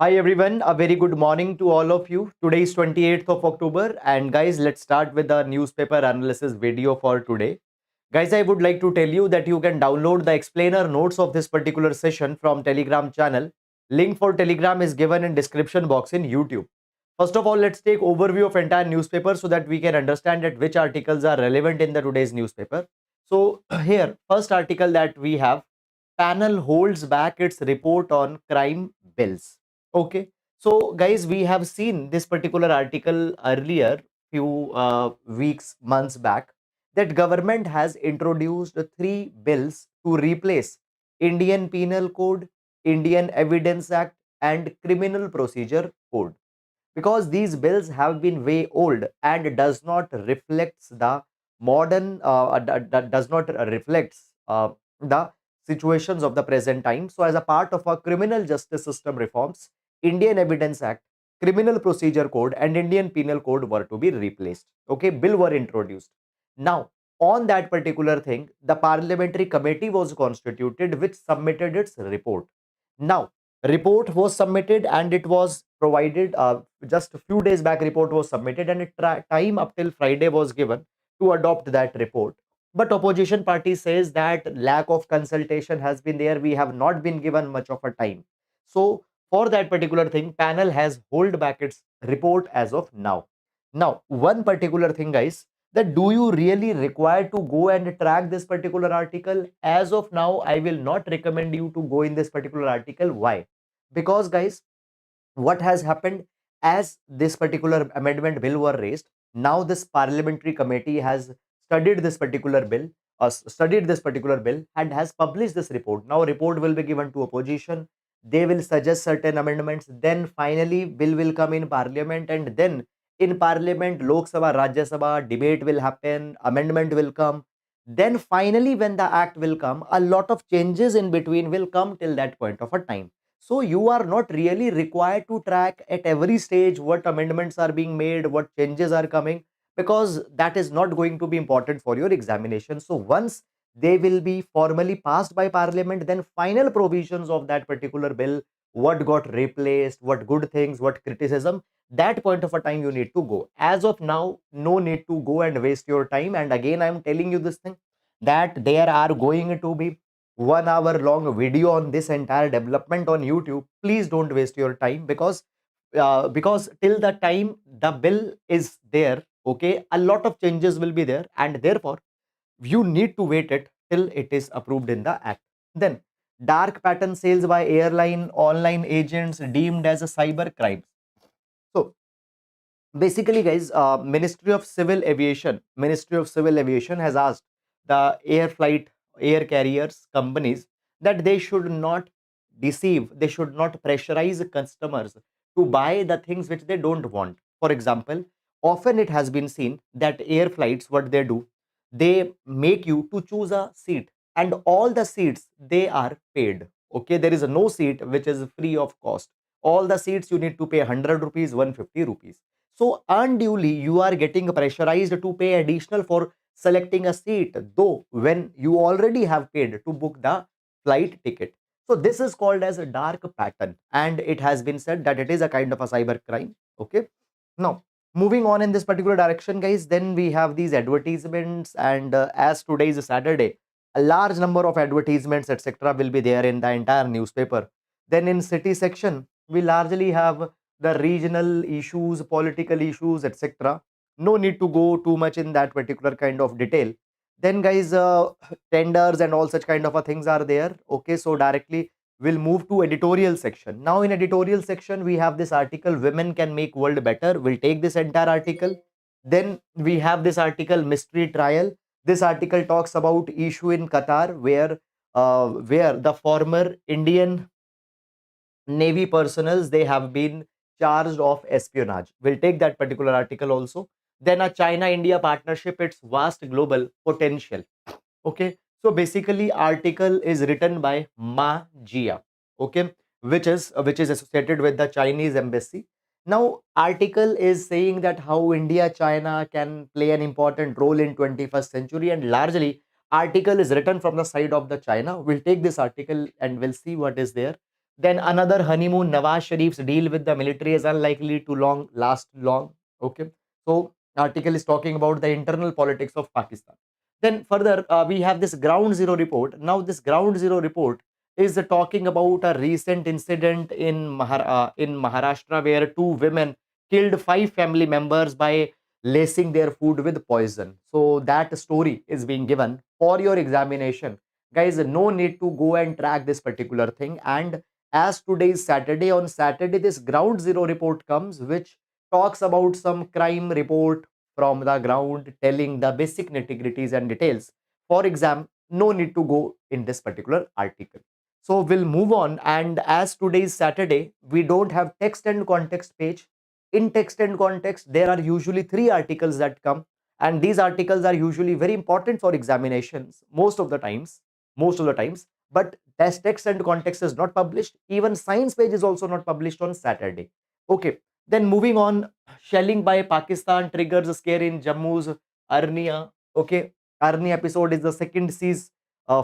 Hi everyone, a very good morning to all of you. Today is 28th of October and guys, let's start with the newspaper analysis video for today. Guys, I would like to tell you that you can download the explainer notes of this particular session from Telegram channel. Link for Telegram is given in description box in YouTube. First of all, let's take overview of entire newspaper so that we can understand that which articles are relevant in the today's newspaper. So here, first article that we have, panel holds back its report on crime bills. Okay, so guys, we have seen this particular article earlier, few weeks, months back, that government has introduced three bills to replace Indian Penal Code, Indian Evidence Act, and Criminal Procedure Code, because these bills have been way old and does not reflects the modern does not reflects the situations of the present time. So as a part of our criminal justice system reforms, Indian Evidence Act, Criminal Procedure Code, and Indian Penal Code were to be replaced. Okay, bill were introduced. Now on that particular thing, the parliamentary committee was constituted which submitted its report. Now report was submitted and it was provided just a few days back. Report was submitted and time up till Friday was given to adopt that report, but opposition party says that lack of consultation has been there, we have not been given much of a time. So for that particular thing, panel has hold back its report as of now. Now one particular thing, guys, that do you really require to go and track this particular article? As of now, I will not recommend you to go in this particular article. Why? Because guys, what has happened, as this particular amendment bill were raised, now this parliamentary committee has studied this particular bill and has published this report. Now report will be given to opposition, they will suggest certain amendments, then finally bill will come in parliament, and then in parliament, Lok Sabha, Rajya Sabha, debate will happen, amendment will come, then finally when the act will come, a lot of changes in between will come till that point of a time. So you are not really required to track at every stage what amendments are being made, what changes are coming, because that is not going to be important for your examination. So once they will be formally passed by parliament, then final provisions of that particular bill, what got replaced, what good things, what criticism, that point of a time you need to go. As of now, no need to go and waste your time. And again, I'm telling you this thing, that there are going to be 1 hour long video on this entire development on YouTube. Please don't waste your time, because till the time the bill is there, okay, a lot of changes will be there, and therefore you need to wait it till it is approved in the act. Then dark pattern sales by airline online agents deemed as a cyber crime. So basically, guys, Ministry of Civil Aviation has asked the air carriers companies that they should not deceive, they should not pressurize customers to buy the things which they don't want. For example, often it has been seen that air flights, what they do, they make you to choose a seat, and all the seats they are paid. Okay, there is no seat which is free of cost. All the seats you need to pay 100 rupees, 150 rupees. So unduly you are getting pressurized to pay additional for selecting a seat, though when you already have paid to book the flight ticket. So this is called as a dark pattern, and it has been said that it is a kind of a cyber crime. Okay, now moving on in this particular direction, guys, then we have these advertisements, and as today is a Saturday, a large number of advertisements etc will be there in the entire newspaper. Then in city section, we largely have the regional issues, political issues, etc. No need to go too much in that particular kind of detail. Then, guys, tenders and all such kind of things are there. Okay, so directly we'll move to editorial section. Now, in editorial section, we have this article, "Women Can Make World Better." We'll take this entire article. Then we have this article, "Mystery Trial." This article talks about issue in Qatar, where the former Indian Navy personnel, they have been charged of espionage. We'll take that particular article also. Then a China-India partnership, its vast global potential. Okay, so basically article is written by Ma Jia, okay, which is associated with the Chinese embassy. Now article is saying that how India China can play an important role in 21st century, and largely article is written from the side of the China. We'll take this article and we'll see what is there. Then another honeymoon, Nawaz Sharif's deal with the military is unlikely to last long. Okay. So article is talking about the internal politics of Pakistan. Then further, we have this ground zero report. Now this ground zero report is talking about a recent incident in in Maharashtra where two women killed five family members by lacing their food with poison. So that story is being given for your examination. Guys, no need to go and track this particular thing. And as today is Saturday, on Saturday, this ground zero report comes, which talks about some crime report from the ground telling the basic nitty-gritties and details. For exam, no need to go in this particular article. So we'll move on. And as today is Saturday, we don't have text and context page. In text and context, there are usually three articles that come, and these articles are usually very important for examinations most of the times. Most of the times, but test text and context is not published. Even science page is also not published on Saturday. Okay. Then moving on, shelling by Pakistan triggers scare in Jammu's Arnia. Okay. Arnia episode is the second seas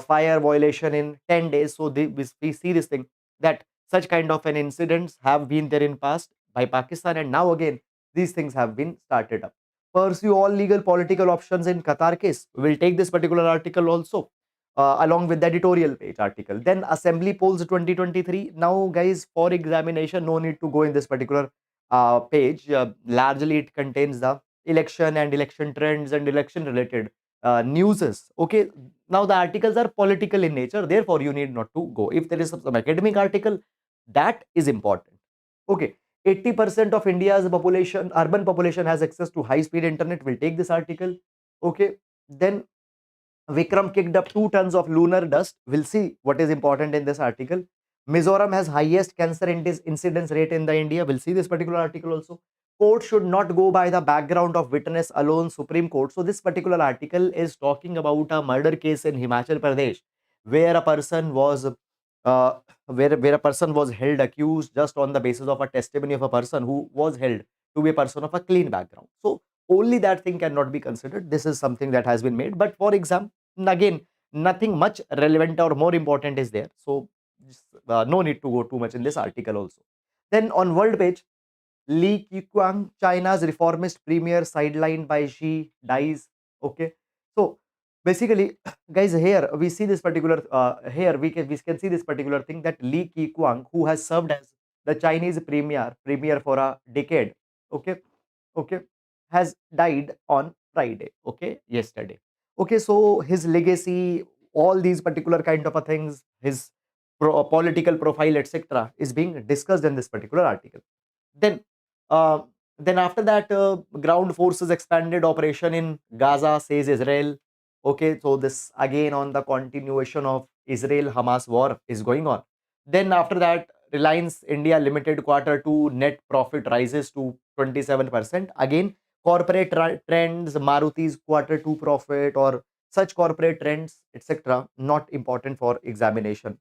fire violation in 10 days. So we see this thing that such kind of an incidents have been there in past by Pakistan, and now again these things have been started up. Pursue all legal political options in Qatar case. We'll take this particular article also along with the editorial page article. Then assembly polls 2023. Now guys, for examination, no need to go in this particular page. Largely it contains the election and election trends and election related newses. Okay, now the articles are political in nature, therefore you need not to go. If there is some academic article, that is important. Okay, 80% of India's population, urban population, has access to high speed internet. We'll take this article. Okay, then Vikram kicked up 2 tons of lunar dust. We'll see what is important in this article. Mizoram has highest cancer incidence rate in the India. We'll see this particular article also. Court should not go by the background of witness alone, Supreme Court. So this particular article is talking about a murder case in Himachal Pradesh where a person was where a person was held accused just on the basis of a testimony of a person who was held to be a person of a clean background. So only that thing cannot be considered. This is something that has been made. But for example, again, nothing much relevant or more important is there. So no need to go too much in this article also. Then on world page, Li Keqiang, China's reformist premier, sidelined by Xi, dies. Okay. So basically, guys, here we see this particular, here we can see this particular thing that Li Keqiang, who has served as the Chinese premier for a decade, okay, okay, has died on Friday, okay, yesterday. Okay, so his legacy, all these particular kind of a things, his political profile, etc., is being discussed in this particular article. Then, uh, then after that, ground forces expanded operation in Gaza, says Israel. Okay, so this again on the continuation of Israel-Hamas war is going on. Then after that, Reliance India Limited quarter 2 net profit rises to 27%. Again, corporate trends, Maruti's quarter 2 profit or such corporate trends, etc., not important for examination.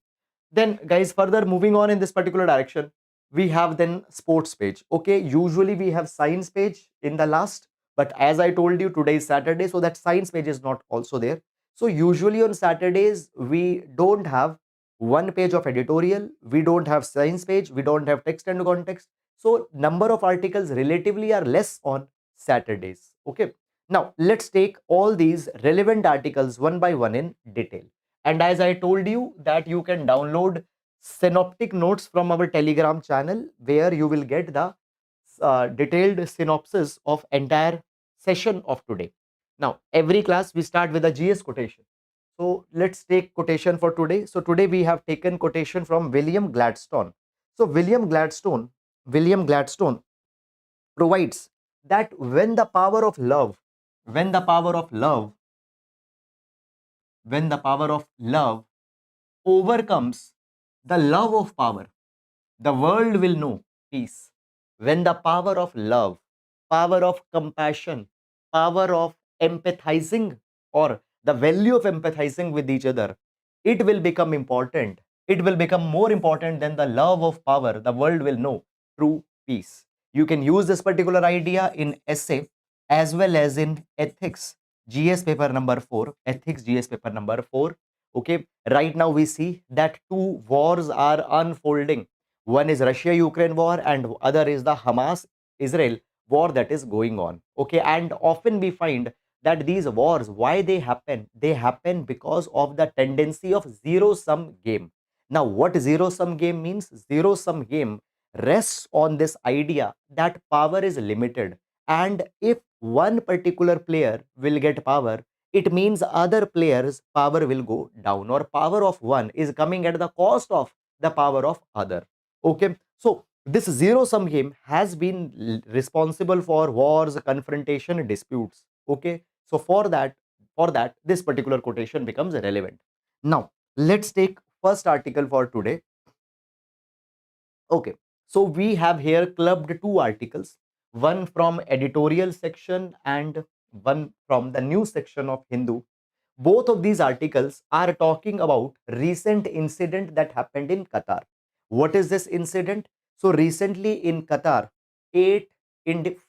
Then guys, further moving on in this particular direction, we have then sports page. Okay, usually we have science page in the last, but as I told you, today is Saturday, so that science page is not also there. So usually on Saturdays we don't have one page of editorial, we don't have science page, we don't have text and context, so number of articles relatively are less on Saturdays. Okay, now let's take all these relevant articles one by one in detail. And as I told you that you can download synoptic notes from our Telegram channel where you will get the detailed synopsis of entire session of today. Now, every class we start with a GS quotation. So let's take quotation for today. So today we have taken quotation from William Gladstone. So William Gladstone provides that when the power of love, when the power of love, when the power of love overcomes the love of power, the world will know peace. When the power of love, power of compassion, power of empathizing, or the value of empathizing with each other, it will become important. It will become more important than the love of power. The world will know true peace. You can use this particular idea in essay as well as in ethics GS paper number 4, ethics GS paper number 4. Okay, right now we see that two wars are unfolding. One is Russia Ukraine war and other is the Hamas Israel war that is going on. Okay, and often we find that these wars, why they happen because of the tendency of zero sum game. Now what zero sum game means? Zero sum game rests on this idea that power is limited, and if one particular player will get power, it means other players power will go down, or power of one is coming at the cost of the power of other. Okay, so this zero sum game has been responsible for wars, confrontation, disputes. Okay, so for that this particular quotation becomes relevant. Now let's take first article for today. Okay, so we have here clubbed two articles, one from editorial section and one from the news section of Hindu. Both of these articles are talking about recent incident that happened in Qatar. What is this incident? So recently in Qatar, eight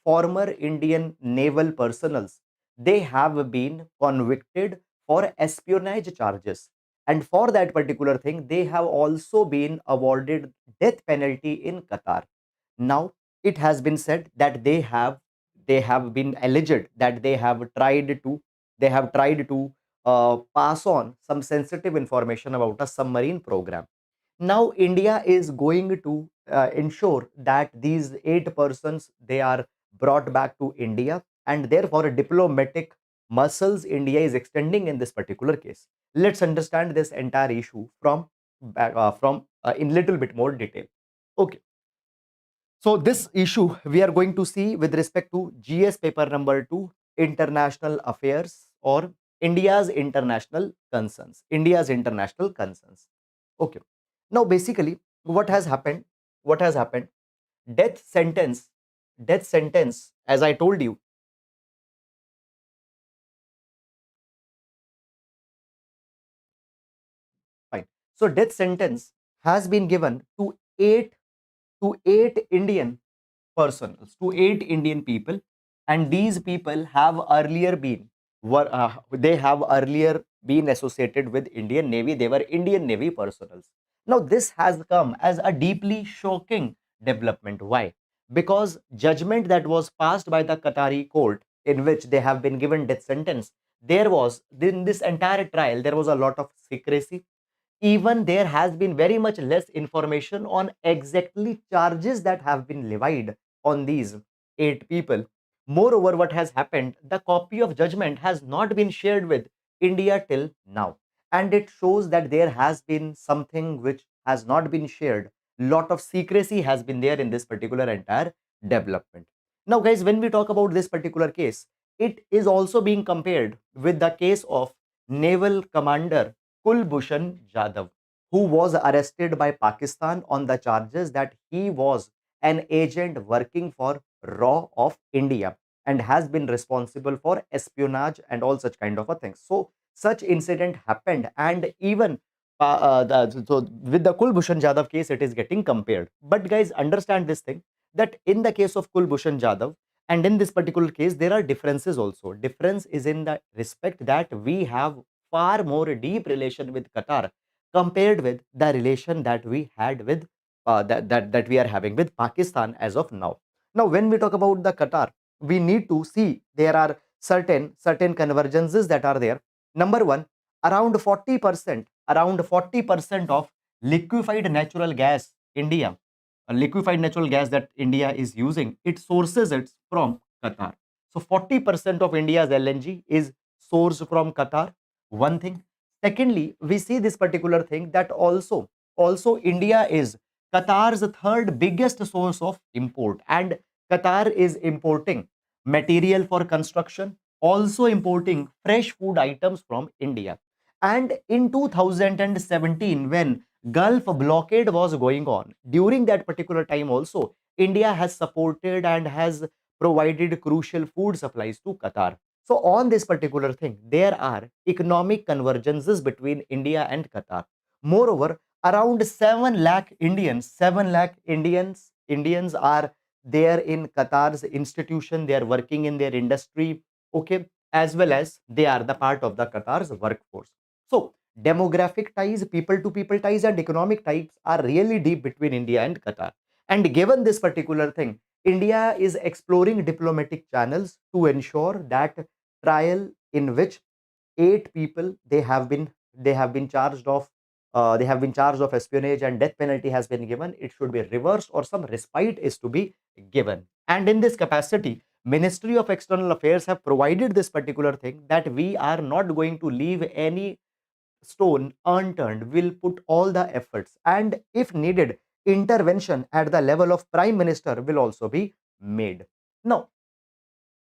former Indian naval personnels, they have been convicted for espionage charges. And for that particular thing, they have also been awarded death penalty in Qatar. Now, it has been said that they have been alleged that they have tried to pass on some sensitive information about a submarine program. Now India is going to ensure that these eight persons, they are brought back to India, and therefore diplomatic muscles India is extending in this particular case. Let's understand this entire issue from in little bit more detail. Okay, so this issue we are going to see with respect to GS paper number 2, international affairs, or India's international concerns. India's international concerns. Okay. Now basically what has happened? What has happened? Death sentence. Death sentence, as I told you. Fine. So death sentence has been given to eight Indian persons, to eight Indian people, and these people have earlier been they have earlier been associated with Indian Navy. They were Indian Navy personnel. Now this has come as a deeply shocking development. Why? Because judgment that was passed by the Qatari court, in which they have been given death sentence, there was in this entire trial there was a lot of secrecy. Even there has been very much less information on exactly charges that have been levied on these eight people. Moreover, what has happened, the copy of judgment has not been shared with India till now, and it shows that there has been something which has not been shared. Lot of secrecy has been there in this particular entire development. Now guys, when we talk about this particular case, it is also being compared with the case of naval commander Kulbhushan Jadhav, who was arrested by Pakistan on the charges that he was an agent working for RAW of India and has been responsible for espionage and all such kind of a thing. So such incident happened, and even so with the Kulbhushan Jadhav case, it is getting compared. But guys, understand this thing, that in the case of Kulbhushan Jadhav and in this particular case, there are differences also. Difference is in the respect that we have far more deep relation with Qatar compared with the relation that we had with that we are having with Pakistan as of now. Now, when we talk about the Qatar, we need to see there are certain convergences that are there. Number one, around 40% of liquefied natural gas India, liquefied natural gas that India is using, it sources it from Qatar. So 40% of India's LNG is sourced from Qatar. One thing. Secondly, we see this particular thing that also India is Qatar's third biggest source of import, and Qatar is importing material for construction, also importing fresh food items from India. And in 2017, when Gulf blockade was going on, during that particular time also, India has supported and has provided crucial food supplies to Qatar. So on this particular thing, there are economic convergences between India and Qatar. Moreover, around 7 lakh Indians are there in Qatar's institution. They are working in their industry, okay, as well as they are the part of the Qatar's workforce. So demographic ties, people to people ties, and economic ties are really deep between India and Qatar. And given this particular thing, India is exploring diplomatic channels to ensure that trial in which 8 people they have been charged of espionage and death penalty has been given, it should be reversed or some respite is to be given. And in this capacity, Ministry of External Affairs have provided this particular thing, that we are not going to leave any stone unturned, will put all the efforts, and if needed, intervention at the level of Prime Minister will also be made. Now,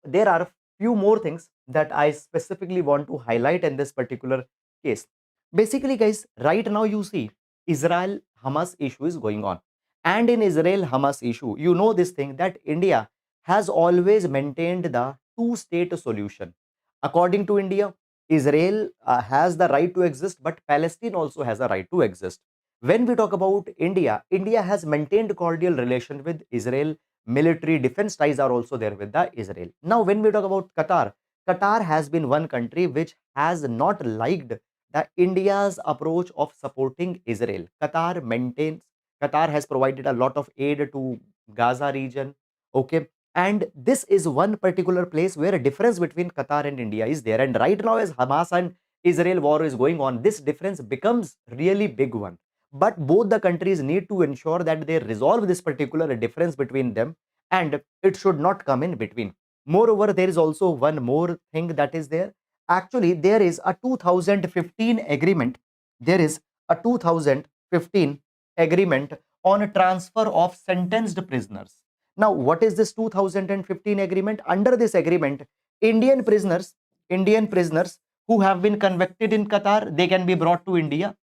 there are few more things that I specifically want to highlight in this particular case. Basically, guys, right now you see Israel Hamas issue is going on. And in Israel Hamas issue, you know this thing, that India has always maintained the two-state solution. According to India, Israel has the right to exist, but Palestine also has a right to exist. When we talk about India, India has maintained cordial relation with Israel. Military defense ties are also there with the Israel. Now, when we talk about Qatar, Qatar has been one country which has not liked the India's approach of supporting Israel. Qatar has provided a lot of aid to Gaza region. Okay. And this is one particular place where a difference between Qatar and India is there. And right now, as Hamas and Israel war is going on, this difference becomes really big one. But both the countries need to ensure that they resolve this particular difference between them, and it should not come in between. Moreover, there is also one more thing that is there. Actually, there is a 2015 agreement. There is a 2015 agreement on a transfer of sentenced prisoners. Now, what is this 2015 agreement? Under this agreement, Indian prisoners, Indian prisoners who have been convicted in Qatar, they can be brought to India,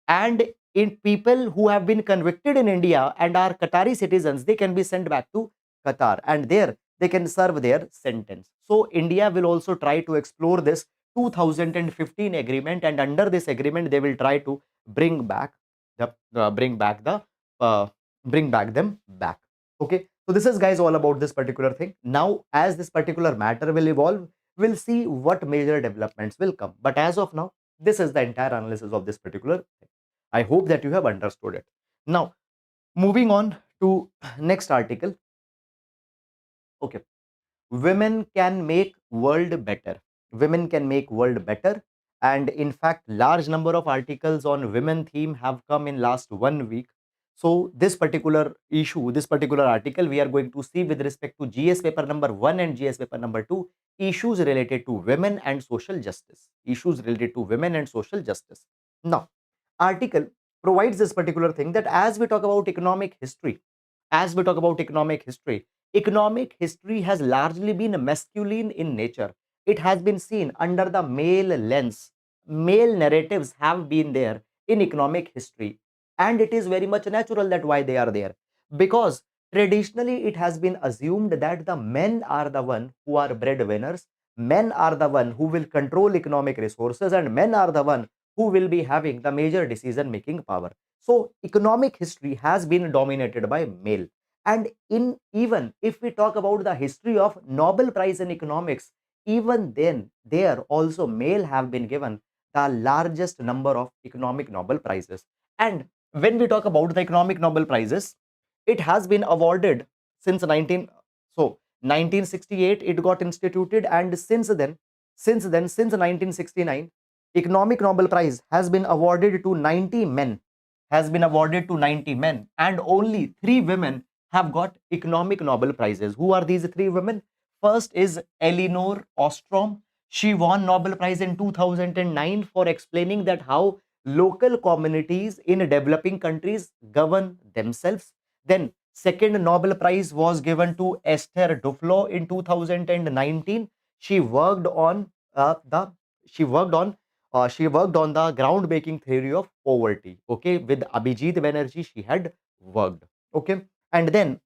and in people who have been convicted in India and are Qatari citizens, they can be sent back to Qatar, and there they can serve their sentence. So India will also try to explore this 2015 agreement, and under this agreement they will try to bring back the uh, bring back them back. Okay, so this is, guys, all about this particular thing. Now, as this particular matter will evolve, we'll see what major developments will come. But as of now, this is the entire analysis of this particular thing. I hope that you have understood it. Now, moving on to next article. Okay, women can make world better. Women can make world better. And in fact, large number of articles on women theme have come in last 1 week. So this particular issue, this particular article, we are going to see with respect to GS paper number 1 and GS paper number 2, issues related to women and social justice. Issues related to women and social justice. Now, article provides this particular thing, that as we talk about economic history, as we talk about economic history has largely been masculine in nature. It has been seen under the male lens. Male narratives have been there in economic history, and it is very much natural that why they are there, because traditionally it has been assumed that the men are the one who are breadwinners, men are the one who will control economic resources, and men are the one who will be having the major decision making power. So economic history has been dominated by male. And in even if we talk about the history of Nobel Prize in economics, even then there also male have been given the largest number of economic Nobel prizes. And when we talk about the economic Nobel prizes, it has been awarded since 1968 it got instituted, and since 1969, economic Nobel Prize has been awarded to 90 men, and only 3 women have got economic Nobel Prizes. Who are these 3 women? First is Elinor Ostrom. She won Nobel Prize in 2009 for explaining that how local communities in developing countries govern themselves. Then second Nobel Prize was given to Esther Duflo in 2019. She worked on the she worked on the groundbreaking theory of poverty. Okay, with Abhijit Banerjee she had worked. Okay, and then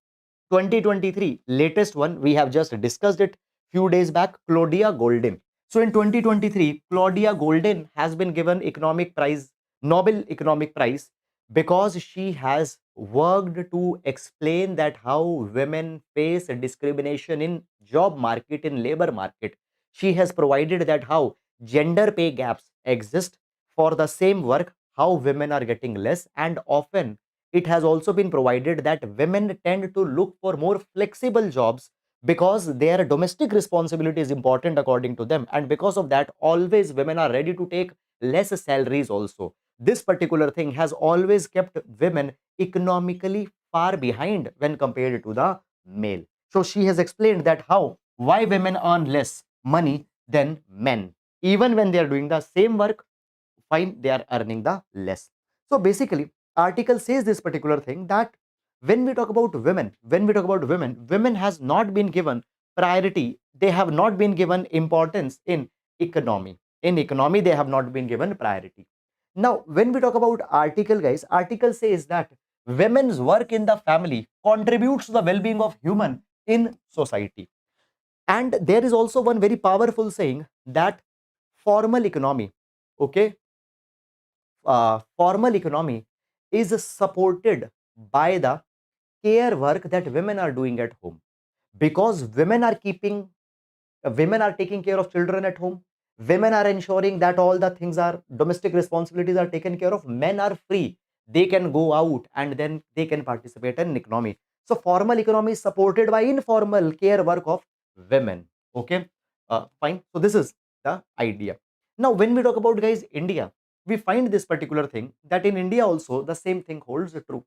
2023 latest one, we have just discussed it few days back, Claudia Golden. So in 2023, Claudia Golden has been given economic prize, Nobel Economic Prize, because she has worked to explain that how women face discrimination in job market, in labor market. She has provided that how gender pay gaps exist, for the same work, how women are getting less, and often it has also been provided that women tend to look for more flexible jobs because their domestic responsibility is important according to them, and because of that always women are ready to take less salaries also. This particular thing has always kept women economically far behind when compared to the male. So she has explained that how why women earn less money than men even when they are doing the same work. Fine, they are earning the less. So basically article says this particular thing that when we talk about women, women has not been given priority, they have not been given importance in economy. In economy they have not been given priority. Now when we talk about article, guys, article says that women's work in the family contributes to the well-being of human in society. And there is also one very powerful saying that formal economy, okay, formal economy is supported by the care work that women are doing at home, because women are taking care of children at home, women are ensuring that all the things are domestic responsibilities are taken care of, men are free, they can go out and then they can participate in economy. So formal economy is supported by informal care work of women. Okay, fine. So this is the idea. Now when we talk about, guys, India, we find this particular thing that in India also the same thing holds true.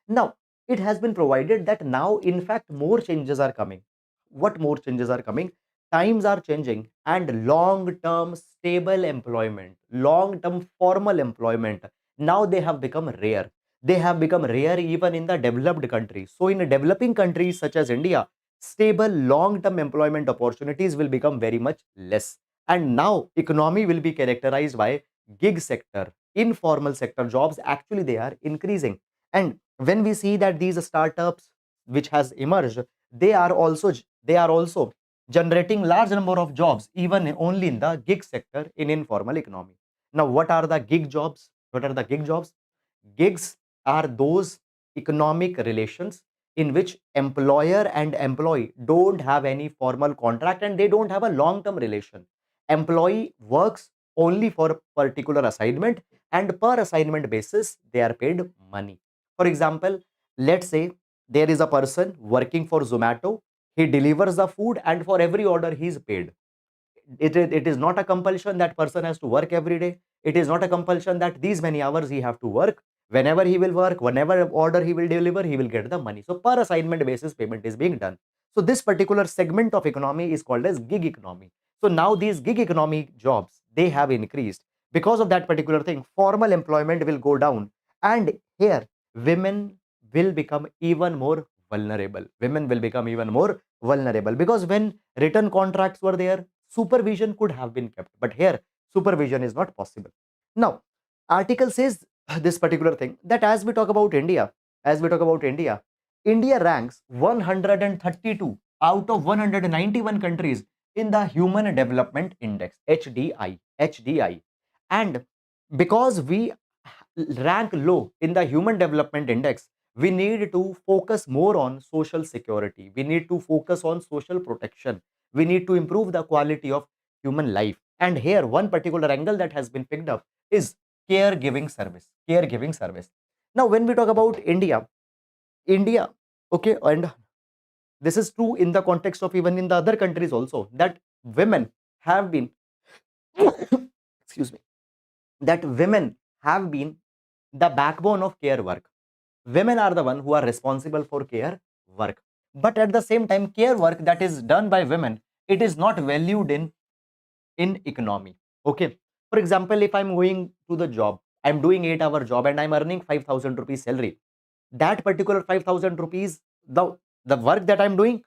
Now it has been provided that now in fact more changes are coming. What more changes are coming? Times are changing and long term stable employment, long term formal employment, now they have become rare. They have become rare even in the developed countries. So in developing countries such as India, stable long term employment opportunities will become very much less, and now economy will be characterized by gig sector, informal sector jobs actually they are increasing. And when we see that these startups which has emerged, they are also generating large number of jobs even only in the gig sector in informal economy. Now what are the gig jobs? What are the gig jobs? Gigs are those economic relations in which employer and employee don't have any formal contract and they don't have a long term relation. Employee works only for a particular assignment, and per assignment basis they are paid money. For example, let's say there is a person working for Zomato, he delivers the food and for every order he is paid. It is not a compulsion that person has to work every day. It is not a compulsion that these many hours he have to work. Whenever he will work, whenever order he will deliver, he will get the money. So per assignment basis payment is being done. So this particular segment of economy is called as gig economy. So now these gig economy jobs, they have increased. Because of that particular thing, formal employment will go down, and here women will become even more vulnerable. Women will become even more vulnerable because when written contracts were there, supervision could have been kept, but here supervision is not possible. Now article says this particular thing that as we talk about India, India ranks 132 out of 191 countries in the Human Development Index, HDI. And because we rank low in the Human Development Index, we need to focus more on social security, we need to focus on social protection, we need to improve the quality of human life. And here one particular angle that has been picked up is caregiving service. Now when we talk about India, okay, and this is true in the context of even in the other countries also, that women have been excuse me, that women have been the backbone of care work. Women are the one who are responsible for care work, but at the same time care work that is done by women, it is not valued in economy. Okay, for example, if I'm going to the job, I'm doing 8-hour job and I'm earning 5,000 rupees salary, that particular 5,000 rupees, the work that I'm doing,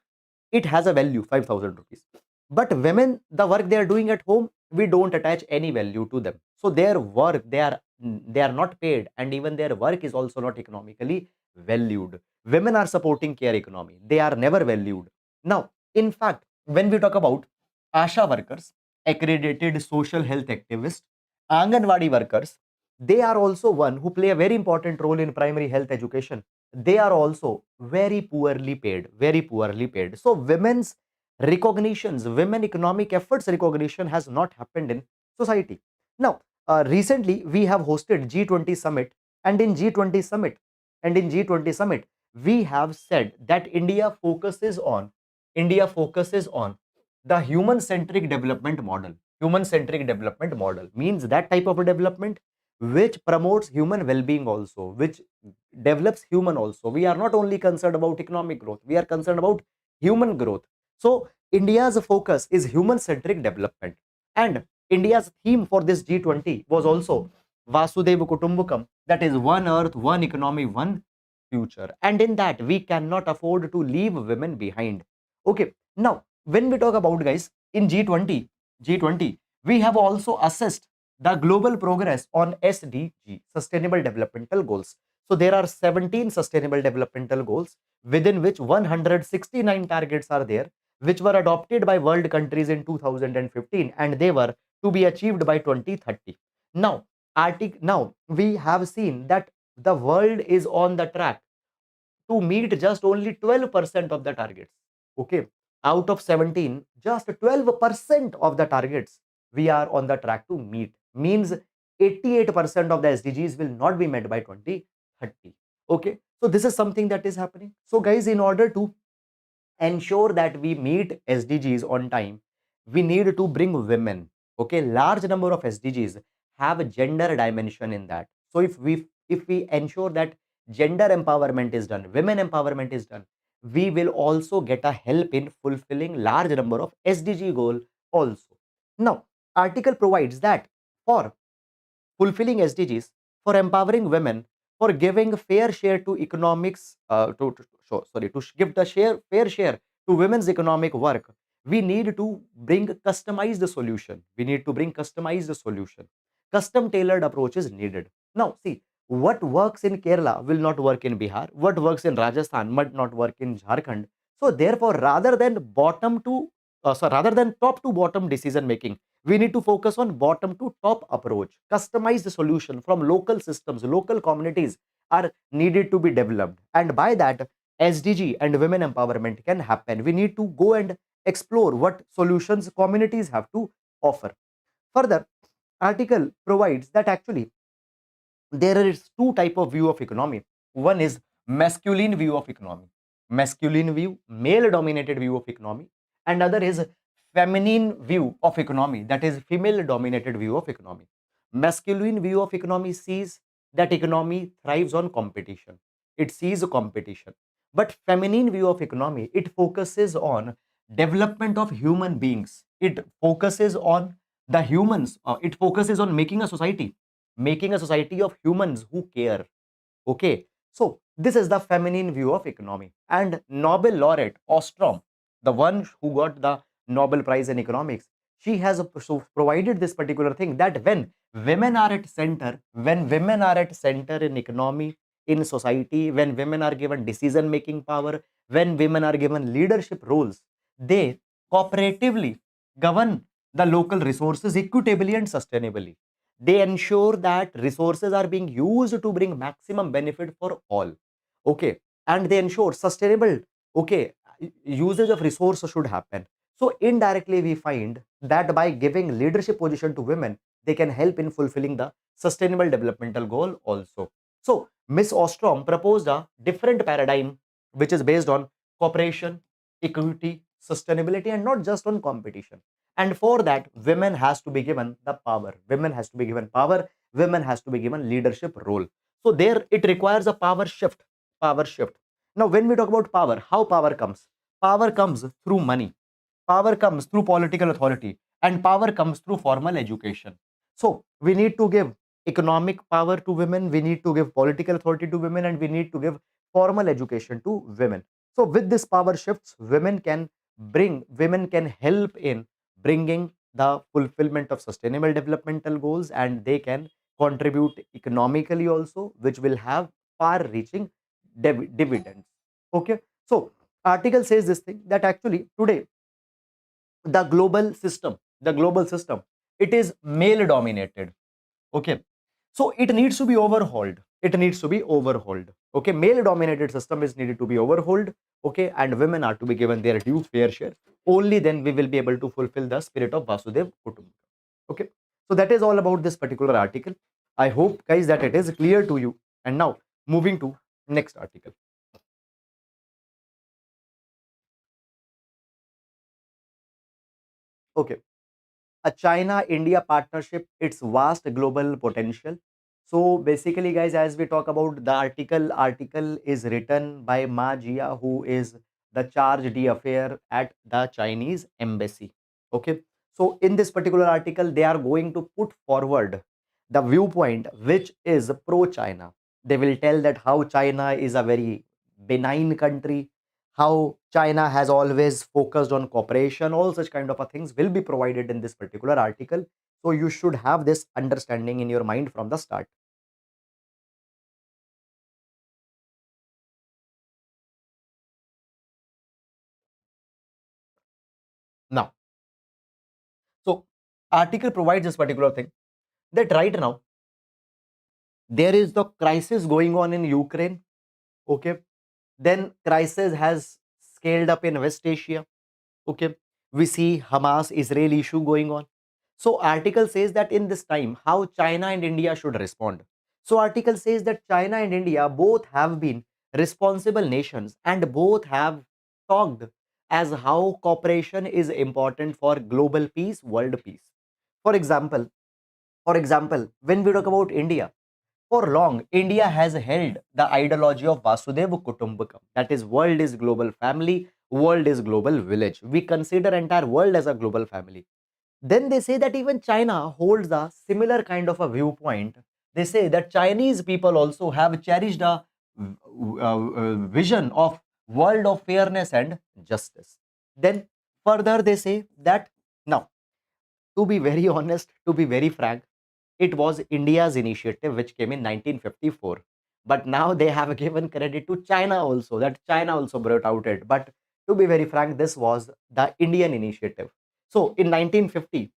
it has a value 5,000 rupees. But women, the work they are doing at home, we don't attach any value to them, so their work, they are not paid, and even their work is also not economically valued. Women are supporting care economy, they are never valued. Now in fact, when we talk about ASHA workers, accredited social health activists, Anganwadi workers, they are also one who play a very important role in primary health education. They are also very poorly paid, so women's recognitions, women economic efforts recognition has not happened in society. Now recently we have hosted G20 Summit, and in G20 Summit, we have said that India focuses on the human-centric development model. Human-centric development model means that type of a development which promotes human well-being also, which develops human also. We are not only concerned about economic growth, we are concerned about human growth. So India's focus is human-centric development, and India's theme for this G20 was also Vasudhaiva Kutumbakam, that is one earth, one economy, one future. And in that, we cannot afford to leave women behind. Okay, now when we talk about, guys, in G20, we have also assessed the global progress on SDG, Sustainable Developmental Goals. So there are 17 Sustainable Developmental Goals, within which 169 targets are there, which were adopted by world countries in 2015, and they were to be achieved by 2030. Now, now we have seen that the world is on the track to meet just only 12% of the targets. Okay, out of 17, just 12% of the targets we are on the track to meet. Means 88% of the SDGs will not be met by 2030. Okay, so this is something that is happening. So, guys, in order to ensure that we meet SDGs on time, we need to bring women. Okay, large number of SDGs have a gender dimension in that. So if we ensure that gender empowerment is done, women empowerment is done, we will also get a help in fulfilling large number of SDG goal also. Now, article provides that for fulfilling SDGs, for empowering women, for giving fair share to economics, give the fair share to women's economic work, we need to bring customized solution. We need to bring customized solution. Custom tailored approach is needed. Now, see, what works in Kerala will not work in Bihar. What works in Rajasthan might not work in Jharkhand. So, therefore, rather than top to bottom decision making, we need to focus on bottom to top approach. Customized solution from local systems, local communities are needed to be developed, and by that, SDG and women empowerment can happen. We need to go and explore what solutions communities have to offer. Further, article provides that actually there is two type of view of economy. One is masculine view of economy, masculine view, male dominated view of economy, and other is feminine view of economy, that is female dominated view of economy. Masculine view of economy sees that economy thrives on competition, it sees competition. But feminine view of economy, it focuses on development of human beings, it focuses on the humans, it focuses on making a society of humans who care. Okay, so this is the feminine view of economy. And Nobel laureate Ostrom, the one who got the Nobel Prize in economics, she has provided this particular thing, that when women are at center, in economy, in society, when women are given decision making power, when women are given leadership roles, they cooperatively govern the local resources equitably and sustainably. They ensure that resources are being used to bring maximum benefit for all. Okay, and they ensure sustainable, okay, usage of resources should happen. So indirectly we find that by giving leadership position to women, they can help in fulfilling the sustainable developmental goal also. So Miss Ostrom proposed a different paradigm which is based on cooperation, equity, sustainability, and not just on competition. And for that, women has to be given the power, women has to be given power, women has to be given leadership role. So there it requires a power shift. Now when we talk about power, how power comes? Power comes through money, power comes through political authority, and power comes through formal education. So we need to give economic power to women, we need to give political authority to women, and we need to give formal education to women. So with this power shifts, women can help in bringing the fulfillment of sustainable developmental goals, and they can contribute economically also, which will have far reaching dividends. Okay, so article says this thing, that actually today the global system, it is male dominated. Okay, so it needs to be overhauled, okay, male dominated system is needed to be overhauled. Okay, and women are to be given their due fair share. Only then we will be able to fulfill the spirit of Vasudev Kutumbakam. Okay, So that is all about this particular article. I hope guys that it is clear to you. And now moving to next article. Okay, a China India partnership, its vast global potential. So basically, guys, as we talk about the article is written by Ma Jia, who is the charge d'affaires at the Chinese embassy. Okay, so in this particular article, they are going to put forward the viewpoint which is pro China. They will tell that how China is a very benign country, how China has always focused on cooperation, all such kind of a things will be provided in this particular article. So you should have this understanding in your mind from the start. Now, so article provides this particular thing that right now there is the crisis going on in Ukraine. Okay, then crisis has scaled up in West Asia. Okay, we see Hamas Israel issue going on. So article says that in this time how China and India should respond. So article says that China and India both have been responsible nations and both have talked as how cooperation is important for global peace, world peace. For example, when we talk about India, for long, India has held the ideology of Vasudeva Kutumbakam. That is, world is global family, world is global village. We consider entire world as a global family. Then they say that even China holds a similar kind of a viewpoint. They say that Chinese people also have cherished a vision of world of fairness and justice. Then further they say that now, to be very honest, to be very frank, it was India's initiative which came in 1954. But now they have given credit to China also, that China also brought out it. But to be very frank, this was the Indian initiative. So in 1950,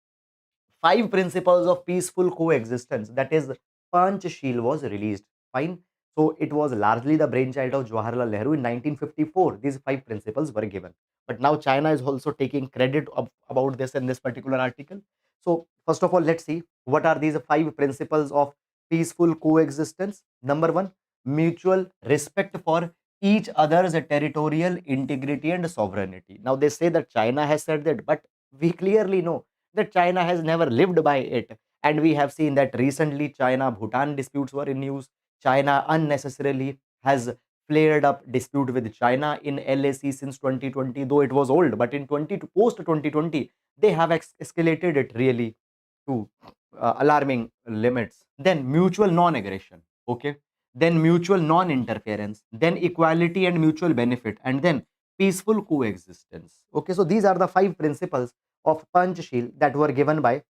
five principles of peaceful coexistence, that is Panchashil, was released. Fine. So it was largely the brainchild of Jawaharlal Nehru in 1954. These five principles were given. But now China is also taking credit about this in this particular article. So first of all, let's see what are these five principles of peaceful coexistence. Number one, mutual respect for each other's territorial integrity and sovereignty. Now they say that China has said that, but we clearly know that China has never lived by it. And we have seen that recently China Bhutan disputes were in news. China unnecessarily has flared up dispute with China in LAC since 2020, though it was old, but in post 2020, they have escalated it really to alarming limits. Then mutual non-aggression, okay. Then mutual non-interference, then equality and mutual benefit, and then peaceful coexistence. Okay, so these are the five principles of Panchashil that were given by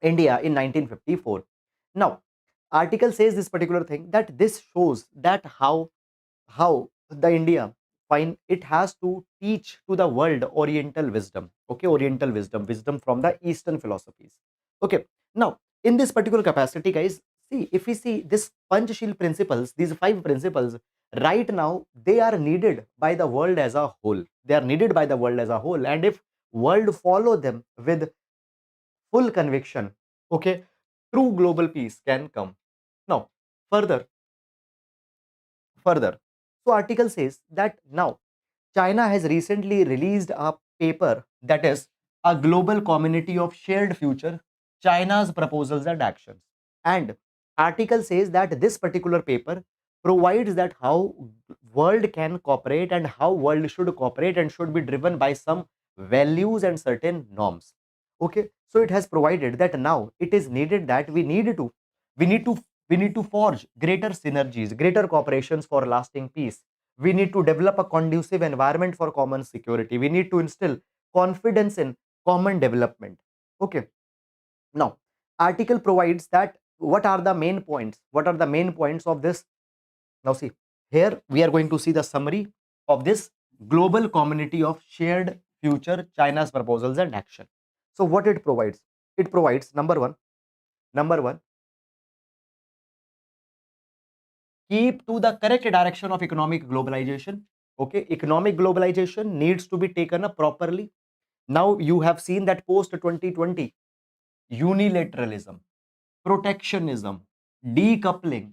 India in 1954. Now, article says this particular thing that this shows that how the India, fine, it has to teach to the world Oriental wisdom. Okay, Oriental wisdom from the Eastern philosophies. Okay, now in this particular capacity, guys, see if we see this Panchashil principles, these five principles, right now they are needed by the world as a whole. They are needed by the world as a whole, and if world follow them with full conviction, okay, true global peace can come. Now, further, further. So article says that now China has recently released a paper that is a global community of shared future, China's proposals and actions. And article says that this particular paper provides that how world can cooperate and how world should cooperate and should be driven by some values and certain norms. Okay, so it has provided that now it is needed that we need to we need to forge greater synergies, greater cooperations for lasting peace. We need to develop a conducive environment for common security. We need to instill confidence in common development. Okay, now article provides that what are the main points, what are the main points of this. Now see, here we are going to see the summary of this global community of shared future, China's proposals and action. So what it provides, it provides number one, keep to the correct direction of economic globalization. Okay, economic globalization needs to be taken up properly. Now you have seen that post 2020, unilateralism, protectionism, decoupling,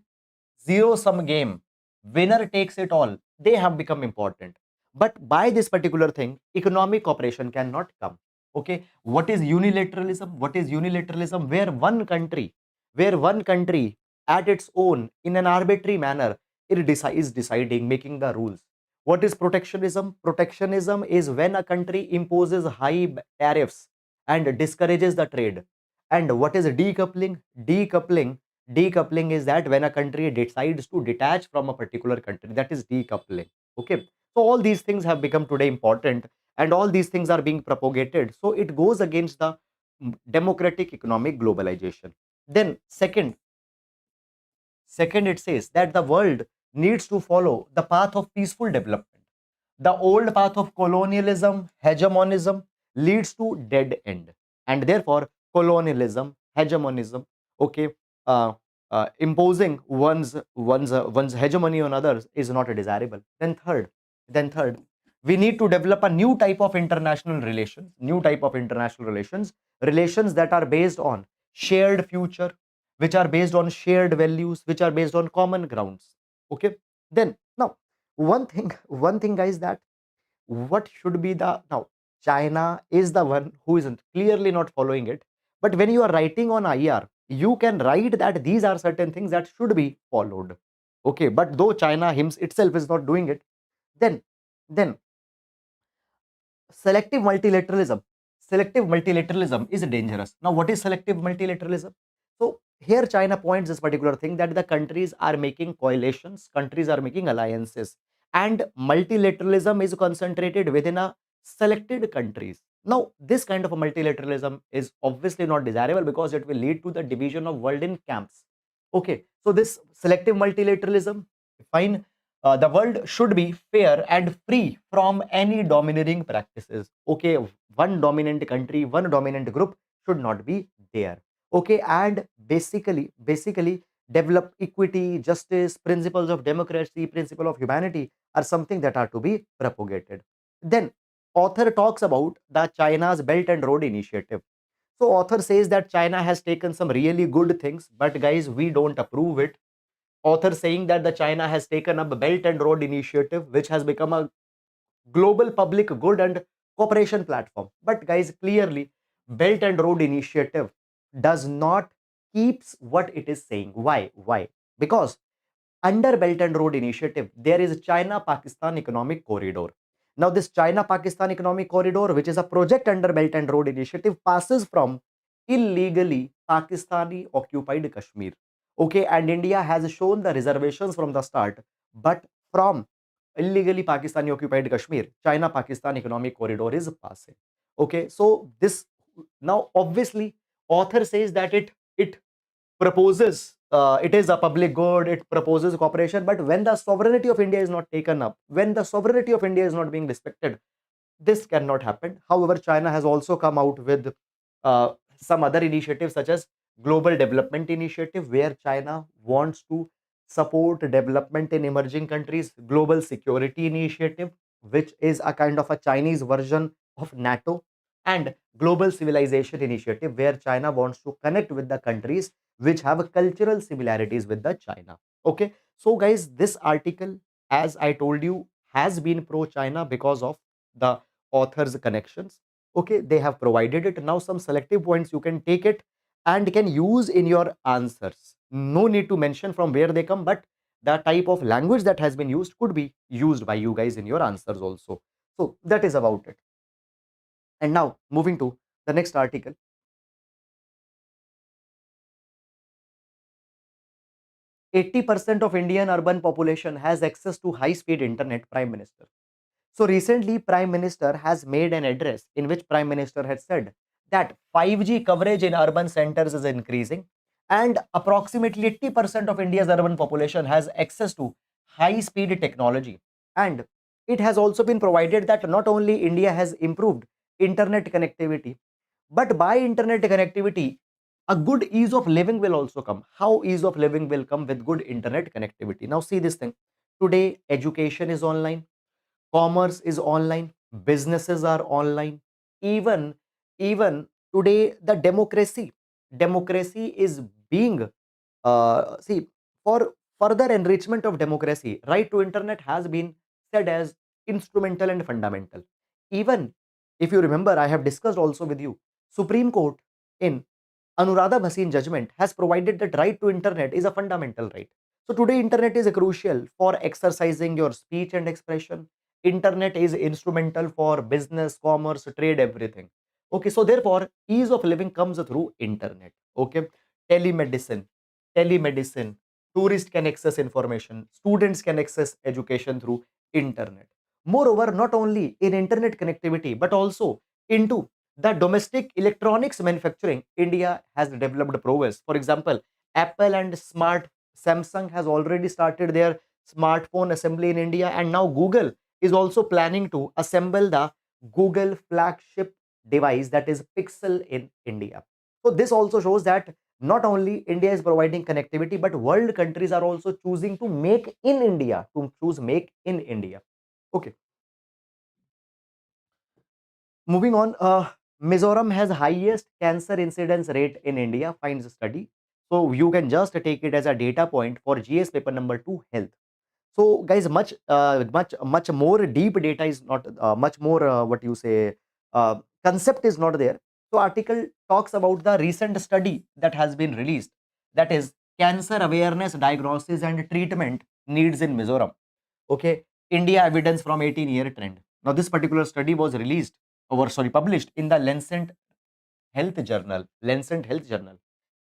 zero sum game, winner takes it all, they have become important. But by this particular thing, economic cooperation cannot come. Okay, what is unilateralism? What is unilateralism? Where one country at its own, in an arbitrary manner, is deciding, making the rules. What is protectionism? Protectionism is when a country imposes high tariffs and discourages the trade. And what is decoupling? Decoupling is that when a country decides to detach from a particular country, that is decoupling. Okay, so all these things have become today important, and all these things are being propagated, so it goes against the democratic economic globalization. Then second, it says that the world needs to follow the path of peaceful development. The old path of colonialism, hegemonism leads to dead end, and therefore colonialism, hegemonism, okay, imposing one's hegemony on others is not desirable. Then third, we need to develop a new type of international relations that are based on shared future, which are based on shared values, which are based on common grounds. Okay, then now one thing guys, that what should be the now China is the one who isn't clearly not following it, but when you are writing on IR, you can write that these are certain things that should be followed. Okay, but though China itself is not doing it, then then selective multilateralism selective multilateralism is dangerous. Now what is selective multilateralism? So here China points this particular thing, that the countries are making coalitions, countries are making alliances, and multilateralism is concentrated within a selected countries. Now this kind of a multilateralism is obviously not desirable, because it will lead to the division of world in camps. Okay, so this selective multilateralism, fine, the world should be fair and free from any domineering practices. Okay, one dominant country, one dominant group should not be there. Okay, and basically develop equity, justice, principles of democracy, principle of humanity are something that are to be propagated. Then author talks about the China's Belt and Road Initiative. So author says that China has taken some really good things, but guys, we don't approve it. Author saying that the China has taken up a Belt and Road Initiative, which has become a global public good and cooperation platform. But guys, clearly, Belt and Road Initiative does not keeps what it is saying. Why? Because under Belt and Road Initiative, there is China-Pakistan Economic Corridor. Now, this China-Pakistan Economic Corridor, which is a project under Belt and Road Initiative, passes from illegally Pakistani occupied Kashmir. Okay, and India has shown the reservations from the start, but from illegally Pakistani occupied Kashmir, China-Pakistan Economic Corridor is passing. Okay, so this now obviously author says that it proposes, it is a public good, it proposes cooperation, but when the sovereignty of India is not taken up, when the sovereignty of India is not being respected, this cannot happen. However, China has also come out with some other initiatives, such as Global Development Initiative, where China wants to support development in emerging countries, Global Security Initiative, which is a kind of a Chinese version of NATO, and Global Civilization Initiative, where China wants to connect with the countries which have cultural similarities with the China. Okay, so guys, this article, as I told you, has been pro China because of the author's connections. Okay, they have provided it. Now some selective points you can take it and can use in your answers. No need to mention from where they come, but the type of language that has been used could be used by you guys in your answers also. So that is about it. And now moving to the next article. 80% of Indian urban population has access to high speed internet, Prime Minister. So recently, Prime Minister has made an address in which Prime Minister had said that 5G coverage in urban centers is increasing, and approximately 80% of India's urban population has access to high-speed technology. And it has also been provided that not only India has improved internet connectivity, but by internet connectivity, a good ease of living will also come. How ease of living will come with good internet connectivity? Now see this thing. Today, education is online, commerce is online, businesses are online, even even today the democracy democracy is being see, for further enrichment of democracy, right to internet has been said as instrumental and fundamental. Even if you remember, I have discussed also with you, Supreme Court in Anuradha Bhasin judgment has provided that right to internet is a fundamental right. So today internet is crucial for exercising your speech and expression. Internet is instrumental for business, commerce, trade, everything. Okay, so therefore ease of living comes through internet. Okay, telemedicine, telemedicine, tourists can access information, students can access education through internet. Moreover, not only in internet connectivity but also into the domestic electronics manufacturing, India has developed prowess. For example, Apple and smart Samsung has already started their smartphone assembly in India, and now Google is also planning to assemble the Google flagship device, that is Pixel, in India. So this also shows that not only India is providing connectivity, but world countries are also choosing to make in India, to choose make in India. Okay, moving on, Mizoram has highest cancer incidence rate in India, finds study. So you can just take it as a data point for GS paper number 2 health. So guys, much more deep data is not, much more what you say, concept is not there. So article talks about the recent study that has been released, that is cancer awareness, diagnosis and treatment needs in Mizoram. Okay, India evidence from 18-year trend. Now this particular study was released, or sorry, published in the Lancet Health Journal.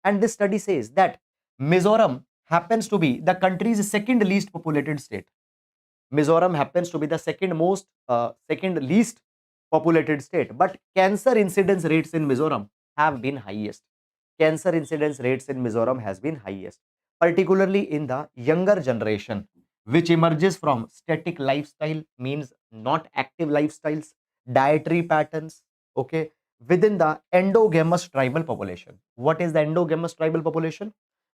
And this study says that Mizoram happens to be the country's second least populated state. Mizoram happens to be the second least populated state, but cancer incidence rates in Mizoram have been highest. Cancer incidence rates in Mizoram has been highest, particularly in the younger generation, which emerges from static lifestyle, means not active lifestyles, dietary patterns, okay, within the endogamous tribal population. What is the endogamous tribal population?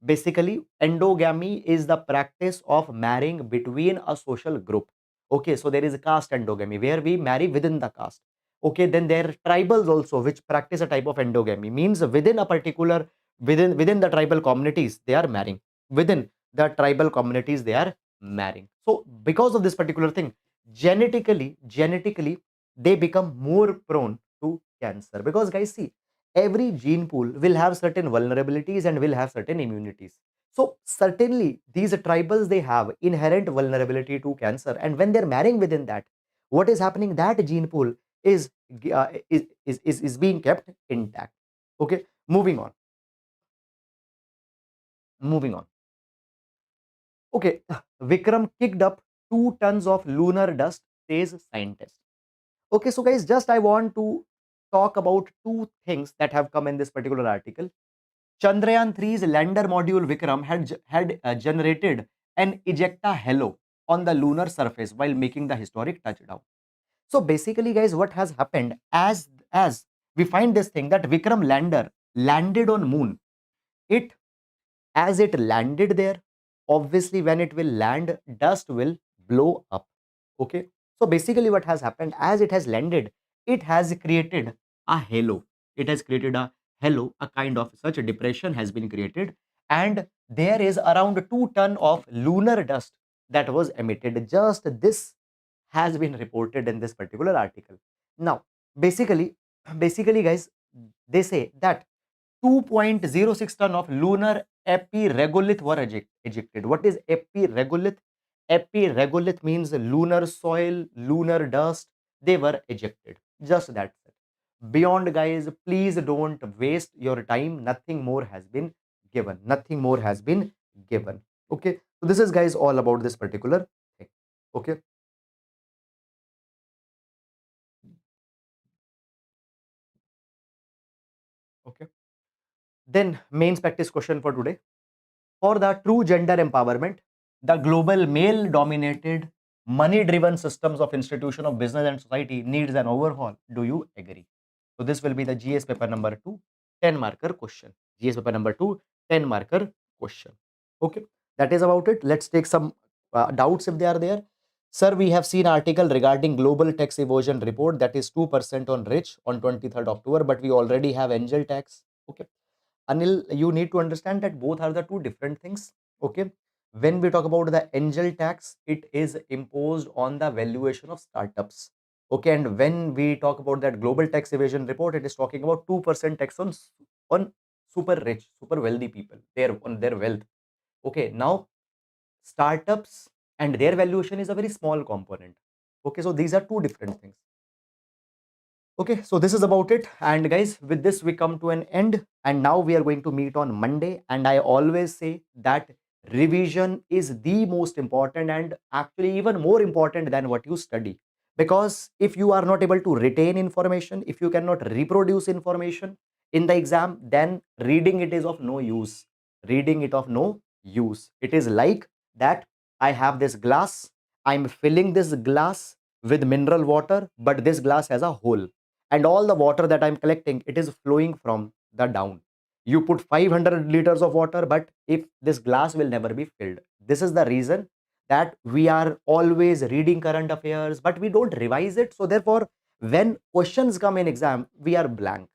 Basically, endogamy is the practice of marrying between a social group. Okay, so there is a caste endogamy where we marry within the caste. Okay, then there are tribals also which practice a type of endogamy, means within a particular, within the tribal communities they are marrying, within the tribal communities they are marrying. So because of this particular thing, genetically they become more prone to cancer, because guys, see, every gene pool will have certain vulnerabilities and will have certain immunities. So certainly these tribals, they have inherent vulnerability to cancer, and when they're marrying within that, what is happening, that gene pool is is being kept intact. Okay, moving on. Okay, Vikram kicked up 2 tons of lunar dust, says scientist. Okay, so guys, just I want to talk about two things that have come in this particular article. Chandrayaan 3's lander module Vikram had generated an ejecta halo on the lunar surface while making the historic touchdown. So basically, guys, what has happened, as we find this thing, that Vikram lander landed on moon. It As it landed there, obviously when it will land, dust will blow up. Okay, so basically what has happened, as it has landed, it has created a halo. It has created a halo, a kind of such a depression has been created, and there is around 2 ton of lunar dust that was emitted. Just this has been reported in this particular article. Now basically guys, they say that 2.06 ton of lunar epiregolith were ejected. What is epiregolith? Epiregolith means lunar soil, lunar dust. They were ejected. Just that's it. Beyond, guys, please don't waste your time. Nothing more has been given. Nothing more has been given. Okay. So this is, guys, all about this particular thing. Okay. Okay. Then main practice question for today. For the true gender empowerment, the global male dominated, money driven systems of institution of business and society needs an overhaul. Do you agree? So this will be the GS paper number 2 10-marker question. GS paper number 2 10-marker question. Okay, that is about it. Let's take some doubts if they are there. Sir, we have seen article regarding global tax evasion report, that is 2% on rich on 23rd October, but we already have angel tax. Okay, Anil, you need to understand that both are the two different things. Okay. When we talk about the angel tax, it is imposed on the valuation of startups. Okay. And when we talk about that global tax evasion report, it is talking about 2% tax on super rich, super wealthy people, on their wealth. Okay. Now, startups and their valuation is a very small component. Okay. So these are two different things. Okay, so this is about it. And guys, with this, we come to an end. And now we are going to meet on Monday. And I always say that revision is the most important and actually even more important than what you study. Because if you are not able to retain information, if you cannot reproduce information in the exam, then reading it is of no use. Reading it of no use. It is like that I have this glass, I'm filling this glass with mineral water, but this glass has a hole, and all the water that I'm collecting, it is flowing from the down. You put 500 liters of water, but if this glass will never be filled. This is the reason that we are always reading current affairs, but we don't revise it. So therefore, when questions come in exam, we are blank.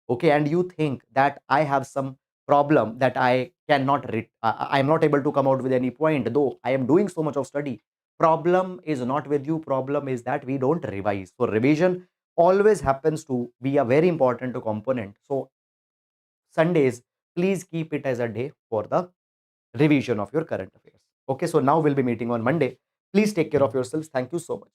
Okay, and you think that I have some problem that I cannot read, I am not able to come out with any point, though I am doing so much of study. Problem is not with you, problem is that we don't revise. So revision always happens to be a very important component. So Sundays, please keep it as a day for the revision of your current affairs. Okay, so now we'll be meeting on Monday. Please take care of yourselves. Thank you so much.